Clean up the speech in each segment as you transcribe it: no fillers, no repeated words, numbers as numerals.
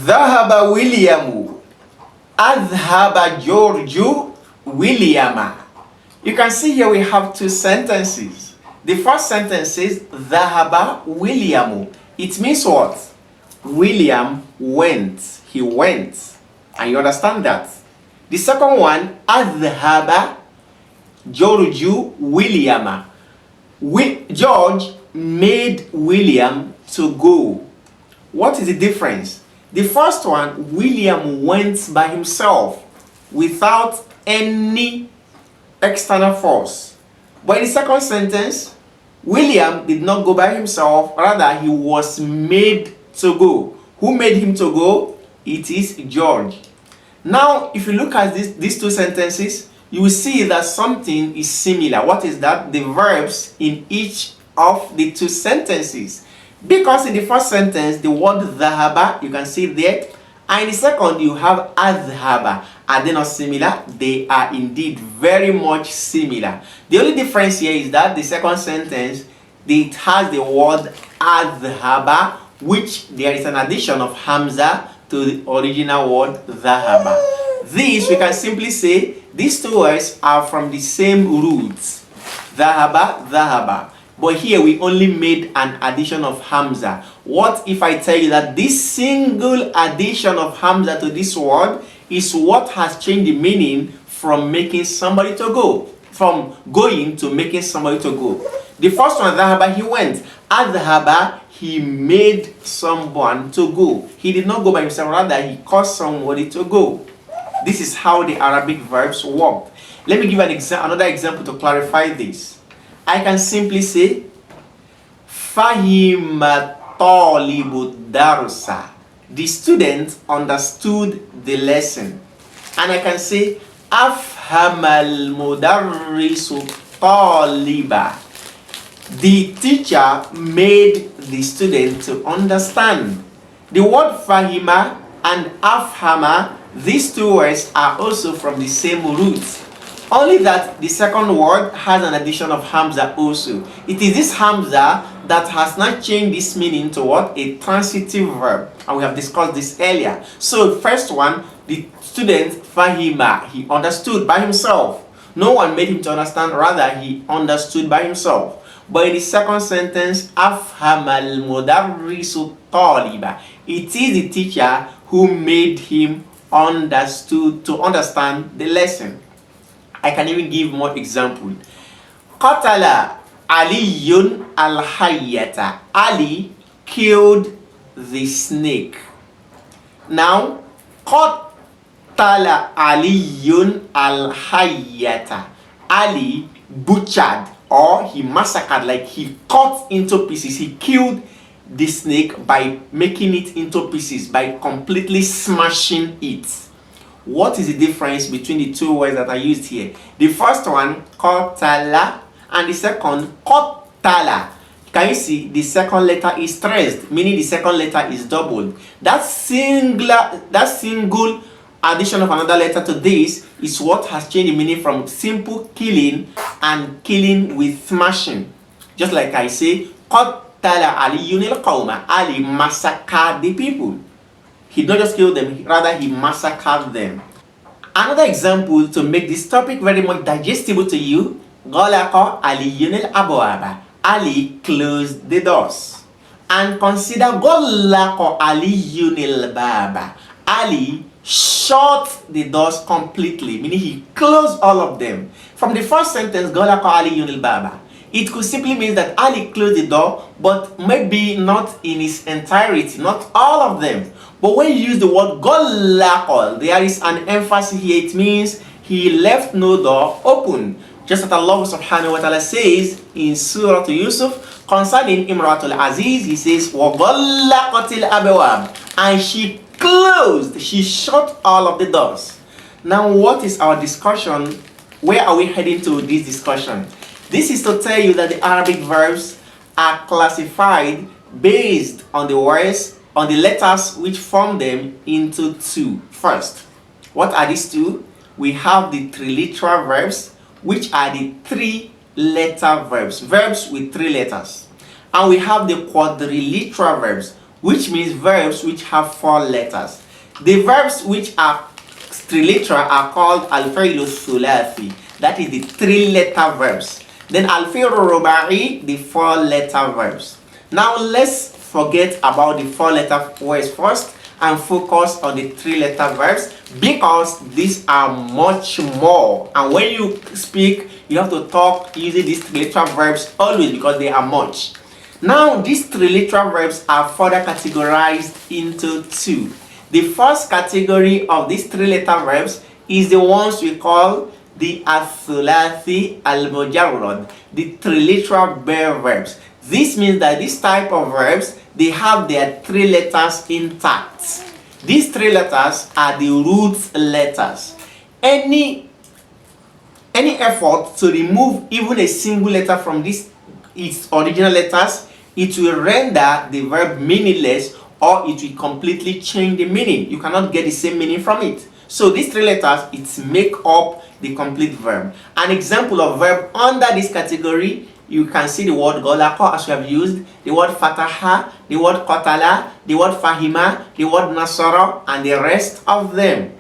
ذهب ويليام. أذهب جورج ويلياما. You can see here we have two sentences. The first sentence says ذهب ويليام. It means what? William went. He went. And you understand that? The second one, أذهب جورج ويلياما. George made William to go. What is the difference? The first one, William went by himself without any external force. But in the second sentence, William did not go by himself, rather he was made to go. Who made him to go? It is George. Now, if you look at these two sentences, you will see that something is similar. What is that? The verbs in each of the two sentences. Because in the first sentence, the word dhahaba, you can see there, and in the second, you have adhaba. Are they not similar? They are indeed very much similar. The only difference here is that the second sentence, it has the word adhaba, which there is an addition of hamza to the original word dhahaba. This, we can simply say, these two words are from the same roots. Dhahaba, dhahaba. But here we only made an addition of hamza. What if I tell you that this single addition of hamza to this word is what has changed the meaning from making somebody to go, from going to making somebody to go? The first one, dhahaba, he went. Adhaba, he made someone to go. He did not go by himself, rather he caused somebody to go. This is how the Arabic verbs work. Let me give another example to clarify this. I can simply say Fahima talibu darusa. The student understood the lesson. And I can say Afhamal mudarrisu taliba. The teacher made the student to understand. The word Fahima and Afhama, these two words are also from the same root. Only that the second word has an addition of hamza also. It is this hamza that has not changed this meaning to what? A transitive verb. And we have discussed this earlier. So first one, the student fahima, he understood by himself. No one made him to understand, rather he understood by himself. But in the second sentence, afhamal mudarrisu taliba, it is the teacher who made him to understand the lesson. I can even give more example. Qatala Aliyun al-hayyata. Ali killed the snake. Now, Qatala Aliyun al-hayyata. Ali butchered, or he massacred, like he cut into pieces. He killed the snake by making it into pieces, by completely smashing it. What is the difference between the two words that are used here? The first one, qatala, and the second, qatala. Can you see the second letter is stressed, meaning the second letter is doubled. That single addition of another letter to this is what has changed the meaning from simple killing and killing with smashing. Just like I say, qatala aliyun al-qawma. Ali massacred the people. He not just killed them, rather he massacred them. Another example to make this topic very much digestible to you, Ghalaqa Aliyun al-abwaba. Ali closed the doors. And consider Ghalaqa Aliyun al-baba. Ali shut the doors completely, meaning he closed all of them. From the first sentence, Ghalaqa Aliyun al-baba, it could simply mean that Ali closed the door, but maybe not in its entirety, not all of them. But when you use the word Ghalaqa, there is an emphasis here. It means he left no door open. Just as Allah subhanahu wa ta'ala says in Surah Yusuf concerning Imratul Aziz, he says, وَغَلَّقَتِ الْأَبْوَابِ, and she closed, she shut all of the doors. Now what is our discussion? Where are we heading to this discussion? This is to tell you that the Arabic verbs are classified based on the words, on the letters which form them into two. First, what are these two? We have the triliteral verbs, which are the three-letter verbs, verbs with three letters. And we have the quadriliteral verbs, which means verbs which have 4 letters. The verbs which are triliteral are called الفعل الثلاثي. That is the 3-letter verbs. Then الفعل الرباعي, the 4-letter verbs. Now let's forget about the 4-letter words first and focus on the 3-letter verbs, because these are much more, and when you speak you have to talk using these 3-letter verbs always because they are much. Now these 3-letter verbs are further categorized into 2. The first category of these 3-letter verbs is the ones we call the الثلاثي المجرد, the 3-letter bare verbs. This means that this type of verbs, they have their 3 letters intact. These 3 letters are the root letters. Any effort to remove even a single letter from its original letters, it will render the verb meaningless, or it will completely change the meaning. You cannot get the same meaning from it. So these 3 letters, it make up the complete verb. An example of verb under this category, you can see the word golako as we have used, the word fataha, the word qatala, the word fahima, the word nasara, and the rest of them.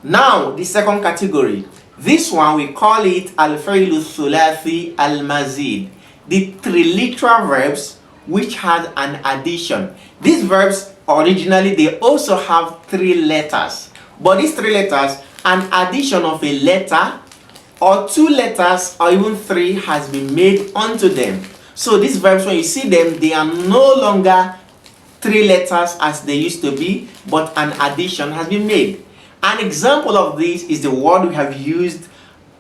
Now the second category, this one we call it al-fi'lu thulathi al-mazid, the 3-letter verbs which has an addition. These verbs originally they also have 3 letters, but these 3 letters, an addition of a letter or 2 letters or even 3 has been made onto them. So these verbs, when you see them, they are no longer 3 letters as they used to be, but an addition has been made. An example of this is the word we have used,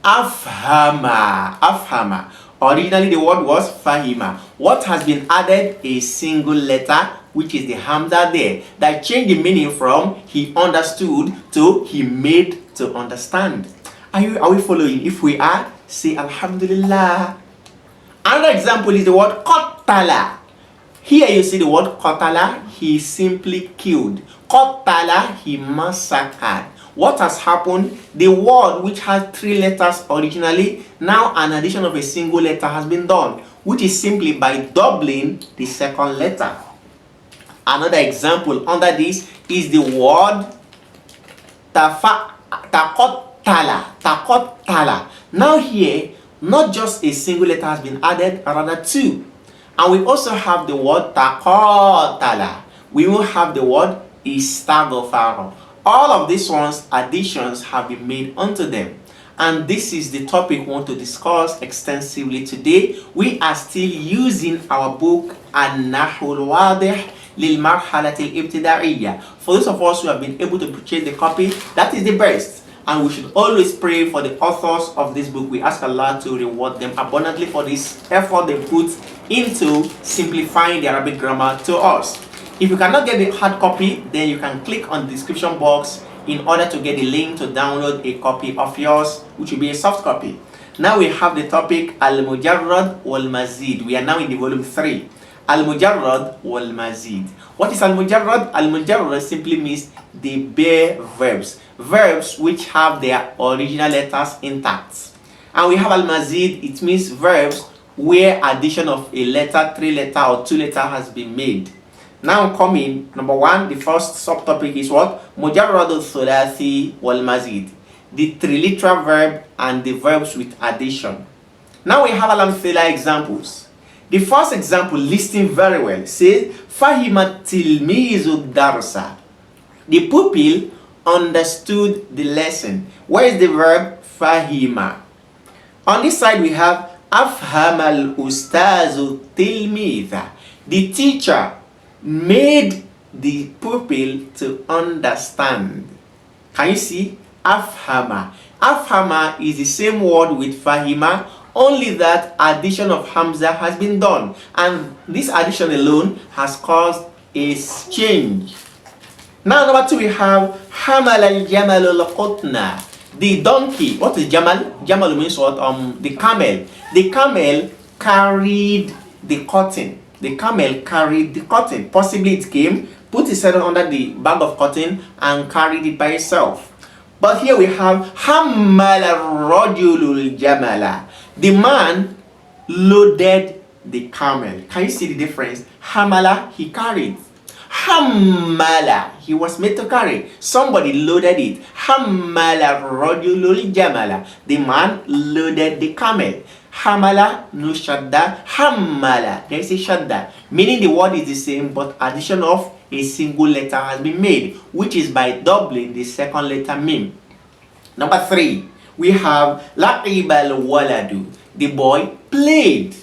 afhama. Afhama. Originally the word was fahima. What has been added? A single letter, which is the hamza there, that changed the meaning from he understood to he made to understand. Are we following? If we are, say Alhamdulillah. Another example is the word qatala. Here you see the word qatala, he simply killed. Qatala, he massacred. What has happened? The word which has 3 letters originally, now an addition of a single letter has been done, which is simply by doubling the second letter. Another example under this is the word takotala. Now here, not just a single letter has been added, rather 2. And we also have the word takotala. We will have the word istagofaro. All of these ones, additions have been made onto them. And this is the topic we want to discuss extensively today. We are still using our book An-Nahwu al-Wadih للمرحلة الابتدائية. For those of us who have been able to purchase the copy, that is the best. And we should always pray for the authors of this book. We ask Allah to reward them abundantly for this effort they put into simplifying the Arabic grammar to us. If you cannot get the hard copy, then you can click on the description box in order to get the link to download a copy of yours, which will be a soft copy. Now we have the topic Al-Mujarrad wal-Mazid. We are now in the volume 3. Al-Mujarrad wal-Mazid. What is Al-Mujarrad? Al-Mujarrad simply means the bare verbs. Verbs which have their original letters intact. And we have Al-Mazid, it means verbs where addition of a letter, 3 letter or 2 letter has been made. Now coming, number 1, the first subtopic is what? Mujarrad al-Thulathi wal-Mazid. The 3-letter verb and the verbs with addition. Now we have al-amthila examples. The first example, listening very well, says Fahima tilmizu darsa. The pupil understood the lesson. Where is the verb fahima? On this side we have afhama al-ustazu tilmidha. The teacher made the pupil to understand. Can you see? Afhama. Afhama is the same word with fahima, only that addition of hamza has been done, and this addition alone has caused a change. Now number 2 we have hamal al-jamal al-qutna. The donkey. What is jamal? Jamal means what? The camel. The camel carried the cotton. The camel carried the cotton. Possibly it came, put his head under the bag of cotton and carried it by itself. But here we have hammal al-rajulul jamala. The man loaded the camel. Can you see the difference? Hamala, he carried. Hammala, he was made to carry. Somebody loaded it. Hammala rajulul jamala, the man loaded the camel. Hamala, no shadda. Hammala, there is a shadda, meaning the word is the same, but addition of a single letter has been made, which is by doubling the second letter mim. Number 3, we have la'ibal waladu, the boy played.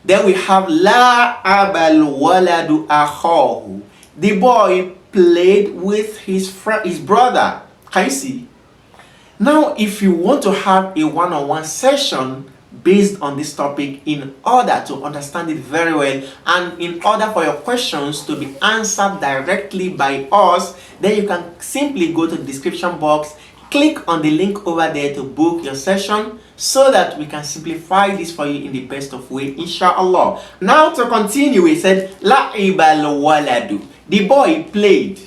Then we have la'abal waladu akhahu, the boy played with his brother. Can you see? Now, if you want to have a one-on-one session based on this topic, in order to understand it very well and in order for your questions to be answered directly by us, then you can simply go to the description box, click on the link over there to book your session, so that we can simplify this for you in the best of way, inshallah. Now to continue, we said la'ibal waladu, the boy played.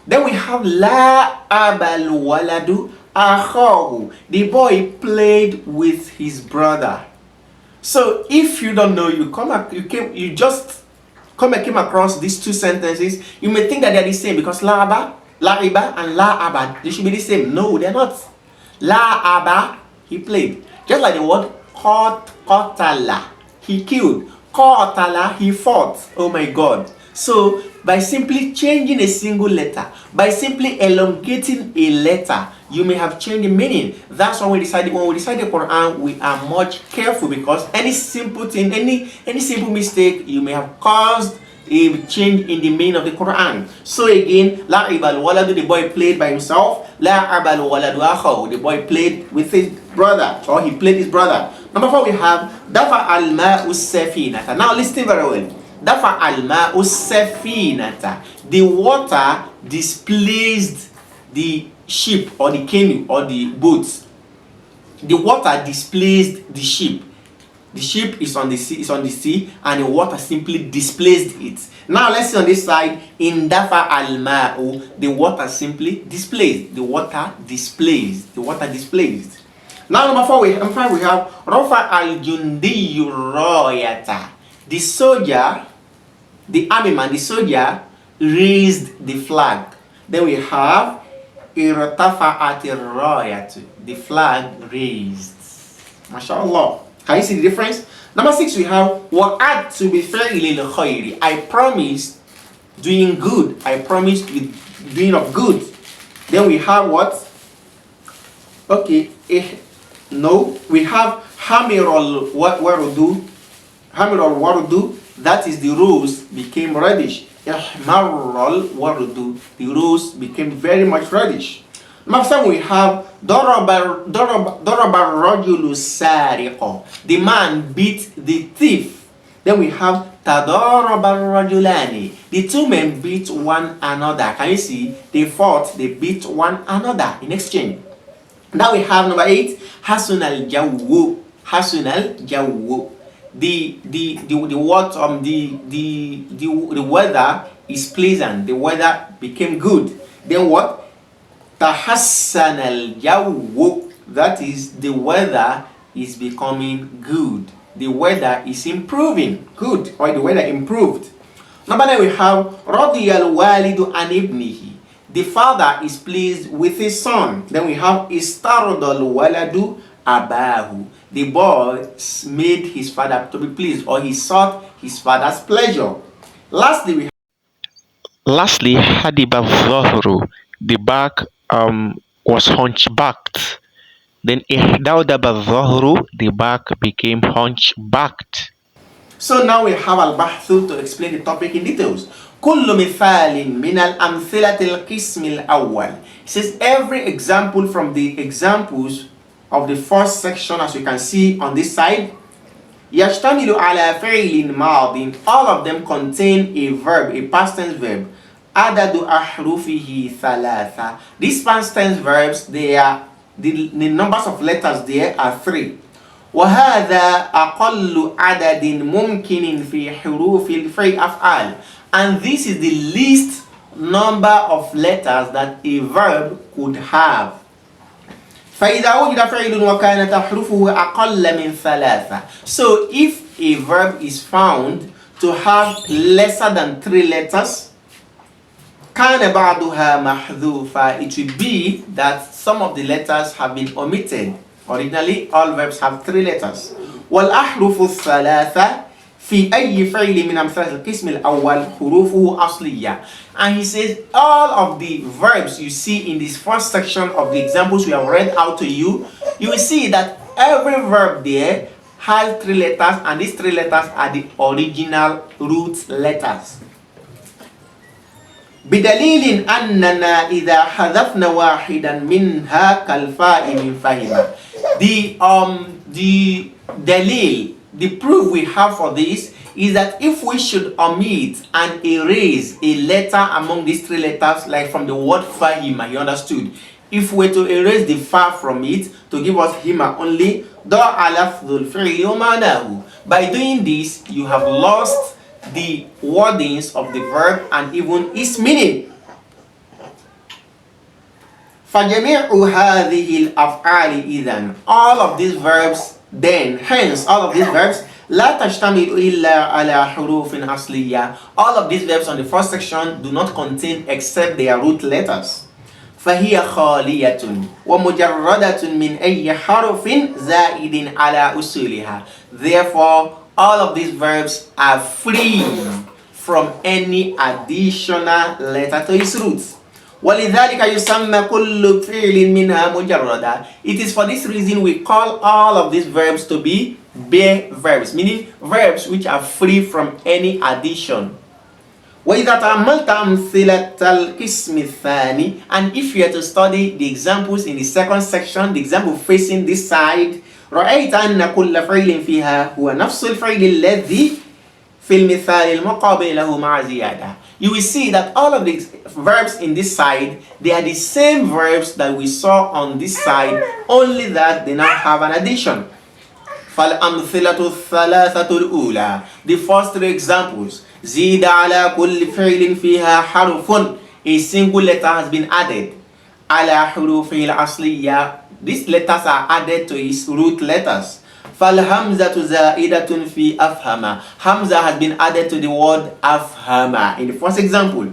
Then we have la'abal waladu akhahu, the boy played with his brother. So if you don't know, you just came across these two sentences, you may think that they're the same, because la'iba and la'aba, they should be the same. No, they're not. La'aba, he played. Just like the word qatala, he killed. Qatala, he fought. Oh my God. So by simply changing a single letter, by simply elongating a letter, you may have changed the meaning. That's why when we decide the Quran, we are much careful, because any simple thing, any simple mistake, you may have caused a change in the meaning of the Quran. So again, la'ibal waladu, the boy played by himself. La'abal waladu akhahu, the boy played with his brother, or he played his brother. Number 4, we have dafa al-ma'u safinata. Now listen very well. Dafa al-ma'u safinata, the water displaced the ship or the canoe or the boat. The water displaced the ship. The ship is on the sea, and the water simply displaced it. Now let's see on this side, in dafa al-ma'u, the water simply displaced. The water displaced. Now number 5, we have rafa al-jundiyu rayata, the soldier, the army man, the soldier raised the flag. Then we have irtafa'at ar-rayatu, the flag raised. MashaAllah. Can you see the difference? Number 6, we have wa'adtu bi fi'lil khayri, I promised doing good. I promised with doing of good. Then we have what? Okay, we have hamiral warudu. That is, the rose became reddish. Ihmarral warudu, the rose became very much reddish. Number 7, we have daraba rajulu sariqo, the man beat the thief. Then we have tadaraba rajulani, the two men beat one another. Can you see? They fought, they beat one another in exchange. Now we have number 8, hasun al jawu. The weather is pleasant. The weather became good. Then what? Tahassan al-jawu, that is, the weather is becoming good. The weather is improving. Good, or the weather improved. Number 9, we have radiyal walidu an ibnihi, the father is pleased with his son. Then we have istaradal waladu abahu, the boy made his father to be pleased, or he sought his father's pleasure. Lastly, hadiba dhahru, the back was hunchbacked. Then ihdawdaba dhahru, the back became hunchbacked. So now we have al-bahthu to explain the topic in details. Kullu mithalin min al-amthilati al-qism al-awwal. It says every example from the examples of the first section, as you can see on this side, yashtamilu ala fi'lin madin, all of them contain a verb, a past tense verb. Adadu ahrufihi thalatha. These past tense verbs, they are the numbers of letters there are 3. وهذا أقل عدد ممكن في حروف الفعل أفعال, and this is the least number of letters that a verb could have. فإذا وجد فعل وكانت أحرفه أقل من 3. So if a verb is found to have lesser than 3 letters, كان بعضها محذوفا. It will be that some of the letters have been omitted. Originally, all verbs have 3 letters. والأحرف الثلاثة في أي فعل من أمثلة القسم الأول حروفه أصلية. And he says all of the verbs you see in this first section of the examples we have read out to you, you will see that every verb there has 3 letters, and these 3 letters are the original root letters. بدليل أننا إذا حذفنا واحدا منها كالفاء من فهم. The dalil, the proof we have for this is that if we should omit and erase a letter among these 3 letters, like from the word fahima, you understood. If we were to erase the fa from it to give us hima only, by doing this, you have lost the wordings of the verb and even its meaning. فَجَمِيعُ هَذِهِ الْأَفْعَالِ إِذَنْ. All of these verbs then, hence all of these verbs, لا تشتمل إلا على حروف أصلية. All of these verbs on the first section do not contain except their root letters. فهي خالية ومجردة من أي حرف زائد على أصولها. Therefore, all of these verbs are free from any additional letter to its roots. ولذلك يسمى كل فعل منها مجردة. It is for this reason we call all of these verbs to be bare verbs, meaning verbs which are free from any addition. وإذا تأملت أمثلة القسم الثاني, and if you are to study the examples in the second section, the example facing this side, رأيت أن كل فعل فيها هو نفس الفعل الذي في المثال المقابل له مع زيادة. You will see that all of the verbs in this side, they are the same verbs that we saw on this side, only that they now have an addition. فالأمثلة الثلاثة الأولى, the first 3 examples, زيد على كل فعل فيها حرف, a single letter has been added. على حروفه الأصلية, these letters are added to its root letters. فالهمزة زائدة في أفهم, Hamza has been added to the word أفهم in the first example.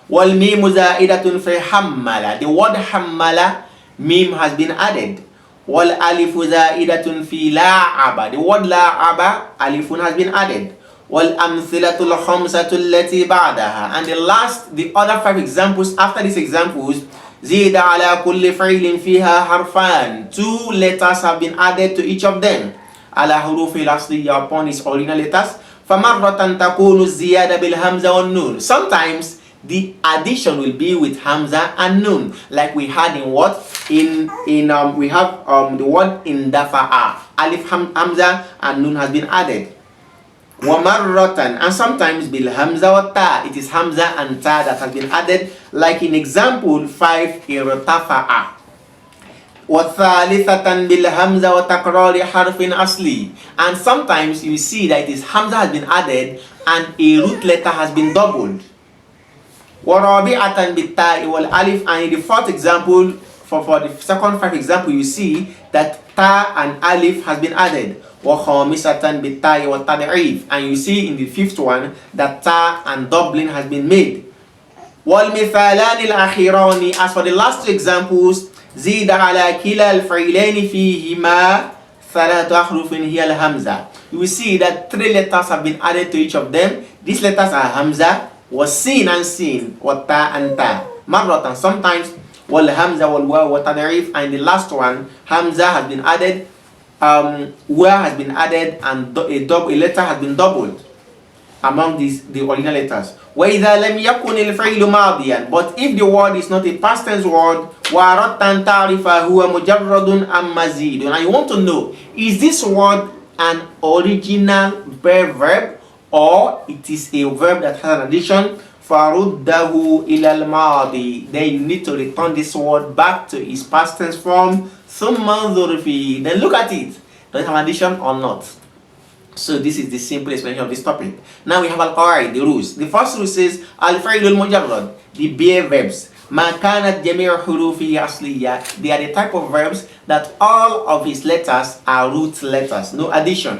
والميم زائدة في حمل, the word حمل, mim has been added. والألف زائدة في لاعب, the word لاعب, ألف has been added. والأمثلة الخمسة التي بعدها, and the other 5 examples after these examples, زيد على كل فعل فيها حرفان, 2 letters have been added to each of them. على حروف الأصلية, upon its original letters. فمرة تكون الزيادة بالهمزة والنون. Sometimes the addition will be with hamza and nun, like we had in what? We have the word in dafa'a. Alif hamza and nun has been added. ومرة, and sometimes بالهمزة والتاء, it is hamza and ta that has been added, like in example 5, ارتفع. وثالثة بالهمزة وتكرار حرف أصلي, and sometimes you see that it is hamza has been added and a root letter has been doubled. ورابعة بالتاء والألف, and in the 4th example, for the second 5 example, you see that ta and alif has been added. وخامسة بالتاء والتضعيف, and you see in the 5th one that ta and doubling has been made. والمثالان الأخيران, as for the last 2 examples, زيد على كلا الفعلين فيهما ثلاث أحرف هي الهمزة. You will see that 3 letters have been added to each of them. These letters are hamza, والسين and sin, والتا and ta. مرة, sometimes والهمزة والواو والتضعيف, and the last one hamza has been added, wa has been added, and a letter has been doubled among the original letters. وإذا لم يكن الفعل ماضيا, but if the word is not a past tense word, وأردت أن تعرف هو مجرد أم مزيد, and you want to know, is this word an original verb or it is a verb that has an addition? فَرُدَّهُ إِلَى الْمَاضِي, then you need to return this word back to its past tense form. ثُمَّ انظُرْ فِيهِ, then look at it, does it have an addition or not? So this is the simple explanation of this topic. Now we have al-qawaid, the rules. The first rule says al-fi'l al-mujarrad, the bare verbs. ما كانت جميع حروفه أصلية, they are the type of verbs that all of its letters are root letters, no addition.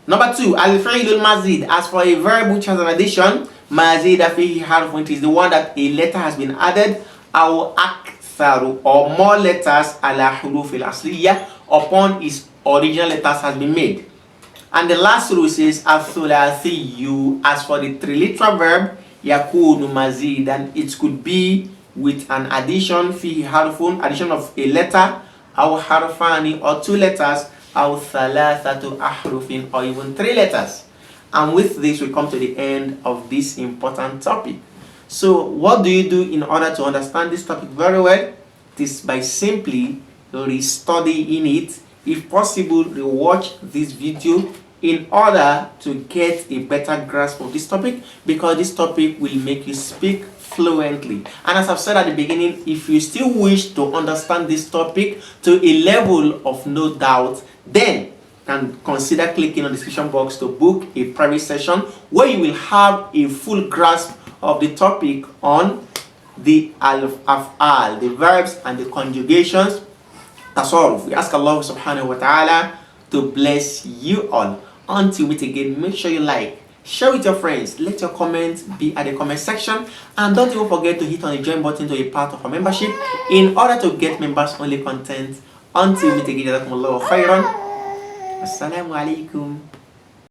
Number 2, al-fi'l al-mazid, as for a verb which has an addition, مزيده فيه حرف, it is the one that a letter has been added, أو أكثر, or more letters على حروف الأصلية upon its original letters has been made. And the last rule says الثلاثي. As for the triliteral verb, يكون مزيدا, it could be with an addition, فيه حرف, addition of a letter, أو حرفان, or 2 letters, أو ثلاثة أحرف, or even 3 letters. And with this, we come to the end of this important topic. So what do you do in order to understand this topic very well? It is by simply restudying it. If possible, rewatch this video in order to get a better grasp of this topic, because this topic will make you speak fluently. And as I've said at the beginning, if you still wish to understand this topic to a level of no doubt, then and consider clicking on the description box to book a private session where you will have a full grasp of the topic on the al-af'al, the verbs and the conjugations. That's all. We ask Allah subhanahu wa ta'ala to bless you all. Until we meet again, make sure you like, share with your friends, let your comments be at the comment section, and don't even forget to hit on the join button to be part of our membership in order to get members only content. Until we meet again, jazakumullahu khairan. Assalamu alaikum